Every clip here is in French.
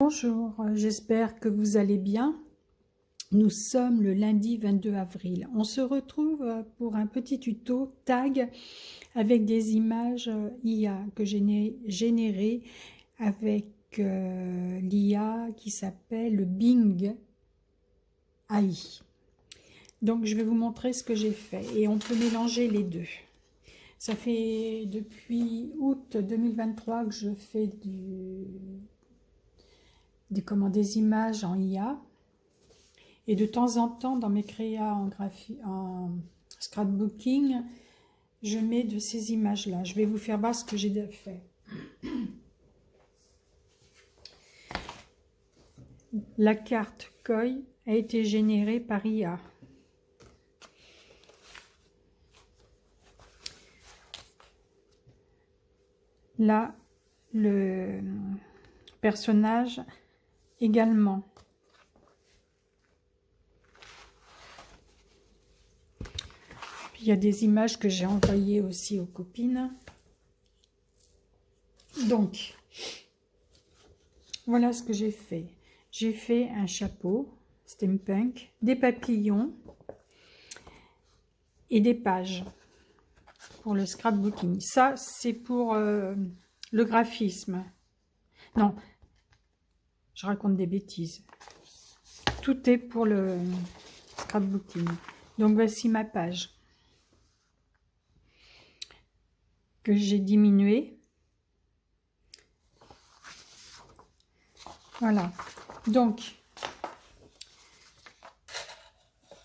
Bonjour, j'espère que vous allez bien. Nous sommes le lundi 22 avril. On se retrouve pour un petit tuto tag avec des images IA que j'ai générées avec l'IA qui s'appelle Bing AI. Donc je vais vous montrer ce que j'ai fait et on peut mélanger les deux. Ça fait depuis août 2023 que je fais des images en IA. Et de temps en temps, dans mes créas en scrapbooking, je mets de ces images-là. Je vais vous faire voir ce que j'ai fait. La carte Koi a été générée par IA. Là, le personnage également. Puis il y a des images que j'ai envoyées aussi aux copines. Donc, voilà ce que j'ai fait. J'ai fait un chapeau steampunk, des papillons et des pages pour le scrapbooking. Ça, c'est pour le graphisme. Non, je raconte des bêtises. Tout est pour le scrapbooking. Donc, voici ma page que j'ai diminuée. Voilà. Donc,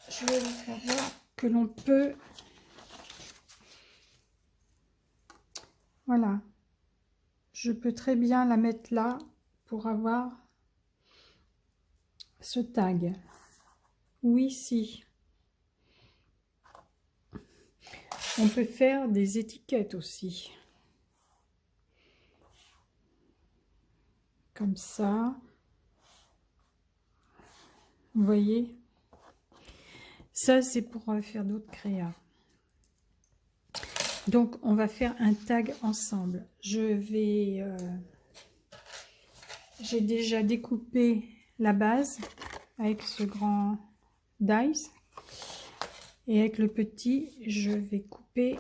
je vais vous faire voir que l'on peut... Voilà. Je peux très bien la mettre là pour avoir ce tag. Ou ici. On peut faire des étiquettes aussi. Comme ça. Vous voyez? Ça, c'est pour faire d'autres créas. Donc, on va faire un tag ensemble. J'ai déjà découpé la base avec ce grand dice. Et avec le petit, je vais couper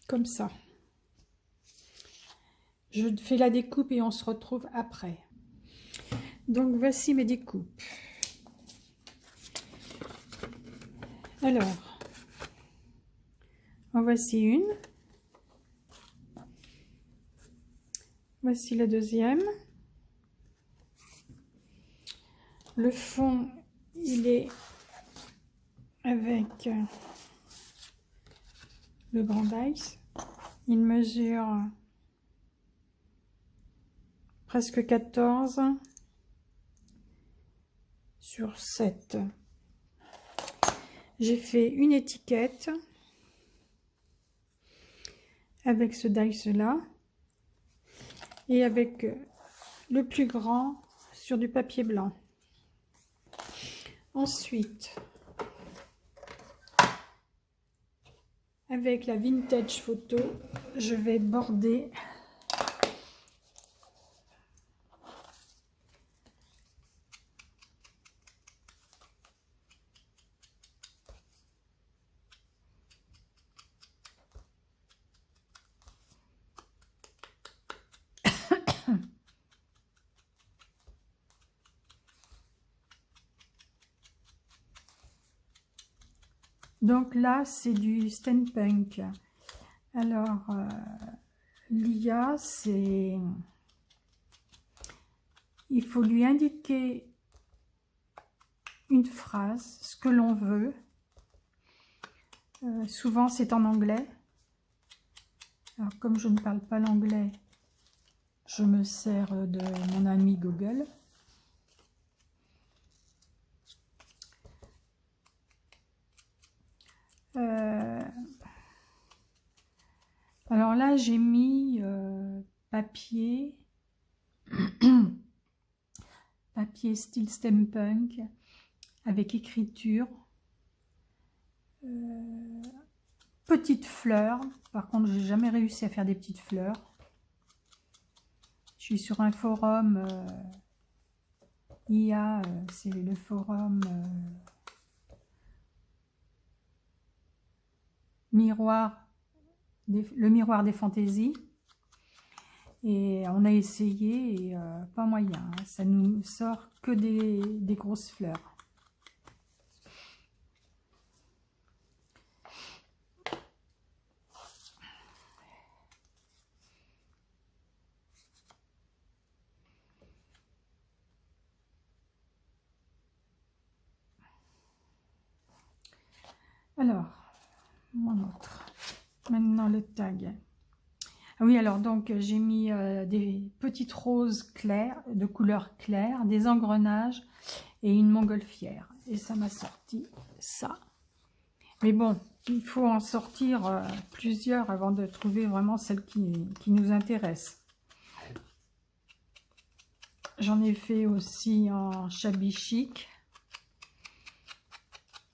comme ça. Je fais la découpe et on se retrouve après. Donc, voici mes découpes. Alors, en voici une. Voici la deuxième. Le fond, il est avec le grand dice. Il mesure presque 14 sur 7. J'ai fait une étiquette avec ce dice là et avec le plus grand sur du papier blanc. Ensuite, avec la vintage photo, je vais border donc là, c'est du steampunk. Alors, l'IA, c'est... Il faut lui indiquer une phrase, ce que l'on veut. Souvent, c'est en anglais. Alors, comme je ne parle pas l'anglais, je me sers de mon ami Google. Alors là, j'ai mis papier, papier style steampunk avec écriture, petites fleurs. Par contre, j'ai jamais réussi à faire des petites fleurs. suis sur un forum IA, c'est le forum le miroir des fantaisies. Et on a essayé et pas moyen, hein. Ça nous sort que des grosses fleurs. Alors, mon autre. Maintenant le tag. Ah oui, alors donc j'ai mis des petites roses claires, de couleur claire, des engrenages et une montgolfière. Et ça m'a sorti ça. Mais bon, il faut en sortir plusieurs avant de trouver vraiment celle qui nous intéresse. J'en ai fait aussi en shabby chic,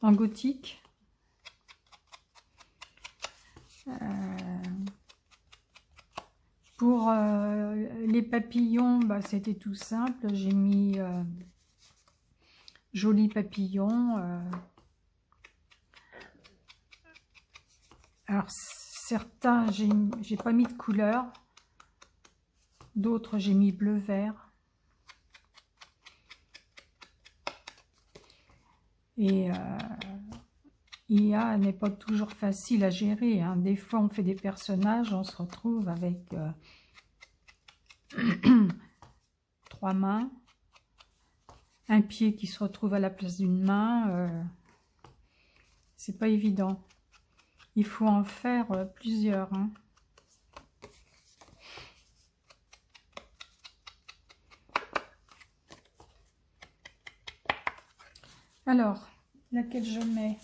en gothique. Pour les papillons, bah, c'était tout simple. J'ai mis jolis papillons. Alors certains, j'ai pas mis de couleur. D'autres, j'ai mis bleu-vert. Et IA n'est pas toujours facile à gérer, hein. Des fois, on fait des personnages, on se retrouve avec 3 mains, un pied qui se retrouve à la place d'une main. C'est pas évident. Il faut en faire plusieurs, hein. Alors, laquelle je mets?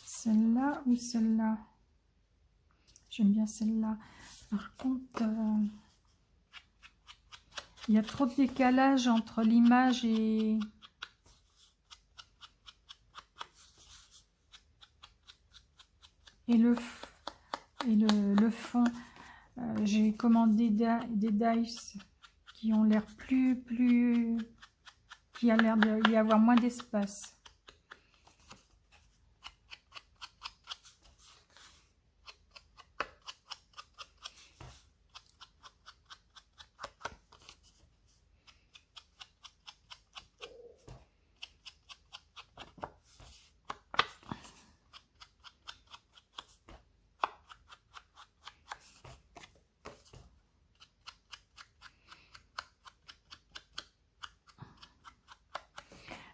Celle-là ou celle-là? J'aime bien celle-là. Par contre, il y a trop de décalage entre l'image et le fond. J'ai commandé des dice qui ont l'air qui a l'air d'y avoir moins d'espace.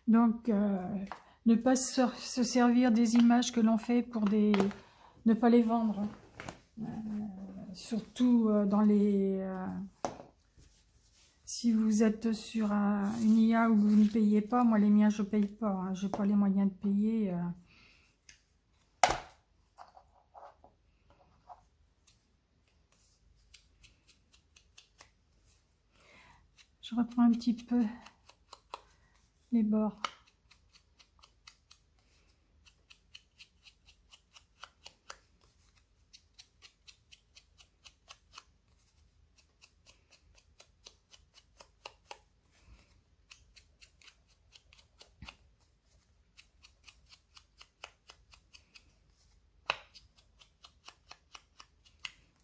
Donc, ne pas se servir des images que l'on fait pour ne pas les vendre. Surtout dans les... si vous êtes sur une IA où vous ne payez pas, moi les miens je ne paye pas, hein. Je n'ai pas les moyens de payer. Je reprends un petit peu les bords.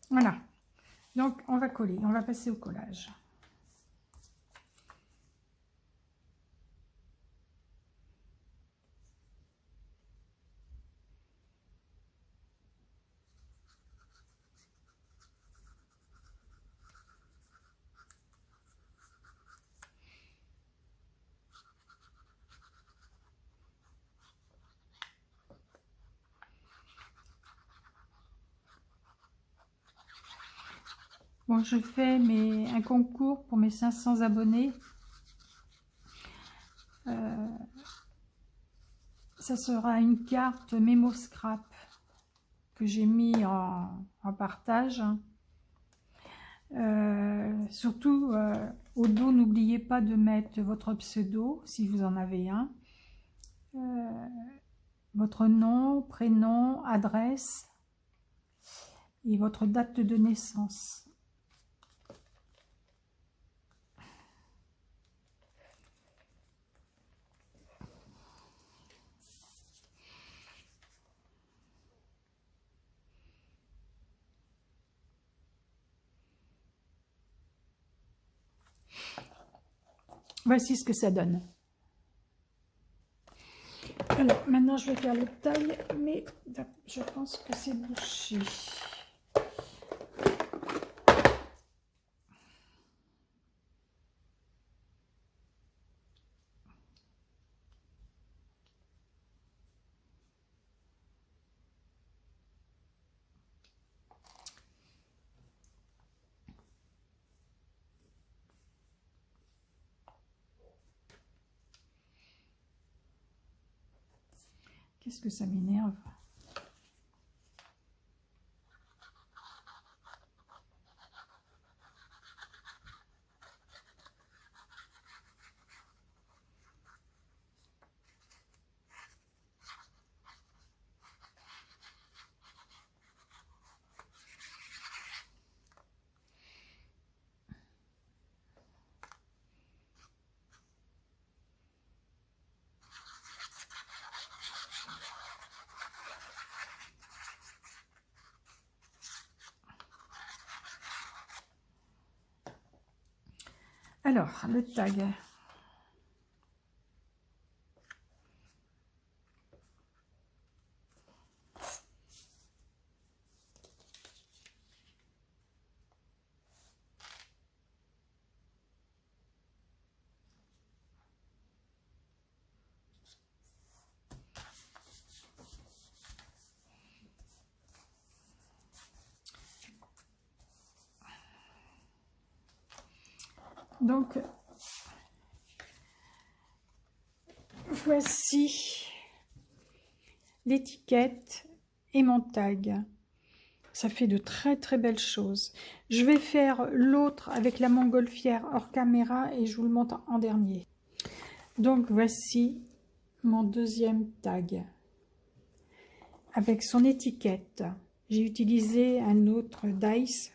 Voilà, donc on va coller, on va passer au collage. Bon, je fais un concours pour mes 500 abonnés. Ça sera une carte Memo Scrap que j'ai mis en partage. Surtout au dos, n'oubliez pas de mettre votre pseudo si vous en avez un, votre nom, prénom, adresse et votre date de naissance. Voici ce que ça donne. Alors, maintenant, je vais faire le taille, mais je pense que c'est bouché. Qu'est-ce que ça m'énerve? Alors, le tag. Donc, voici l'étiquette et mon tag. Ça fait de très très belles choses. Je vais faire l'autre avec la montgolfière hors caméra et je vous le montre en dernier. Donc voici mon deuxième tag avec son étiquette. J'ai utilisé un autre dice.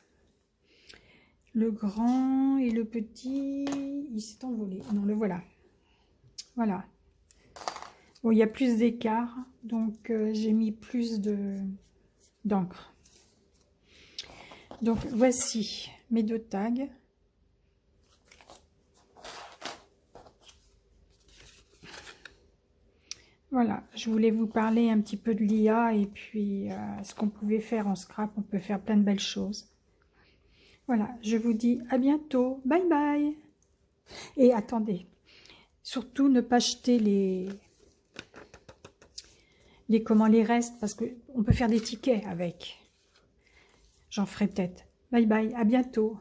Le grand et le petit, il s'est envolé. Non, le voilà. Voilà. Bon, il y a plus d'écart, donc j'ai mis plus d'encre. Donc voici mes deux tags. Voilà, je voulais vous parler un petit peu de l'IA et puis ce qu'on pouvait faire en scrap. On peut faire plein de belles choses. Voilà, je vous dis à bientôt. Bye bye. Et attendez, surtout ne pas jeter les restes parce qu'on peut faire des tickets avec. J'en ferai peut-être. Bye bye, à bientôt.